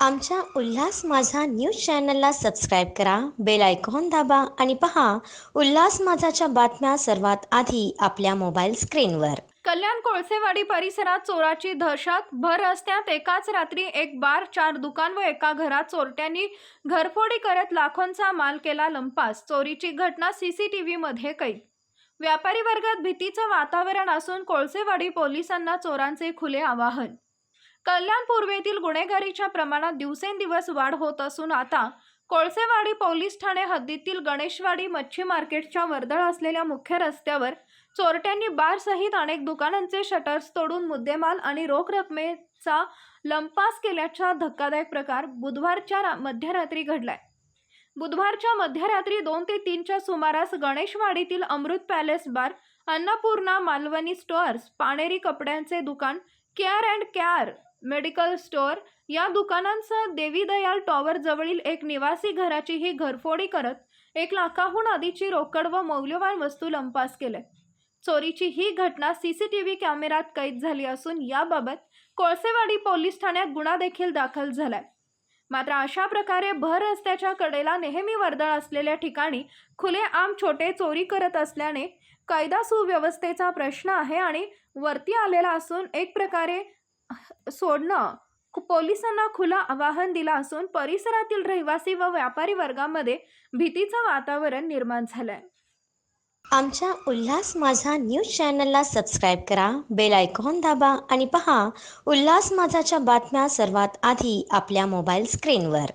आमच्या उल्हास माझा न्यूज चॅनलला सबस्क्राईब करा, बेल आयकॉन दाबा आणि पहा उल्हास माझाच्या बातम्या सर्वात आधी आपल्या मोबाईल स्क्रीनवर. कल्याण कोळसेवाडी परिसरात चोराची दहशत. भर रस्त्यात एकाच रात्री एक बार, 4 दुकान व एका घरात चोरट्यांनी घरफोडी करत लाखोंचा माल केला लंपास. चोरीची घटना सीसीटीव्ही मध्ये कैद. व्यापारी वर्गात भीतीचं वातावरण असून कोळसेवाडी पोलिसांना चोरांचे खुले आवाहन. कल्याण पूर्वेतील गुन्हेगारीच्या प्रमाणात दिवसेंदिवस वाढ होत असून आता कोळसेवाडी पोलीस ठाणे हद्दीतील गणेशवाडी मच्छी मार्केटच्या वर्दळ असलेल्या मुख्य रस्त्यावर चोरट्यांनी बारसहित अनेक दुकानांचे शटर्स तोडून मुद्देमाल आणि रोख रकमेचा लंपास केल्याचा धक्कादायक प्रकार बुधवारच्या मध्यरात्री घडलाय. बुधवारच्या मध्यरात्री 2 ते 3च्या सुमारास गणेशवाडीतील अमृत पॅलेस बार, अन्नपूर्णा मालवणी स्टोअर्स, पाणेरी कपड्यांचे दुकान, care and care medical store या दुकानांसह देवी दयाल टॉवर जवळील एक निवासी घराची ही घरफोडी करत 1 लाखाहून अधिकची रोकड व मौल्यवान वस्तू लंपास केले. चोरीची ही घटना सीसीटीव्ही कॅमेऱ्यात कैद झाली असून याबाबत कोळसेवाडी पोलीस ठाण्यात गुन्हा देखील दाखल झालाय. मात्र अशा प्रकारे भर रस्त्याच्या कडेला नेहमी वर्दळ असलेल्या ठिकाणी खुलेआम छोटे चोरी करत असल्याने कायदा सुव्यवस्थेचा प्रश्न आहे आणि वरती आलेला असून एक प्रकारे सोडणं पोलिसांना खुलं आवाहन दिलं असून परिसरातील रहिवासी व व्यापारी वर्गामध्ये भीतीचं वातावरण निर्माण झालंय. आमच्या उल्हास माझा न्यूज चॅनलला सबस्क्राईब करा, बेल आयकॉन दाबा आणि पहा उल्हास माझाच्या बातम्या सर्वात आधी आपल्या मोबाईल स्क्रीनवर.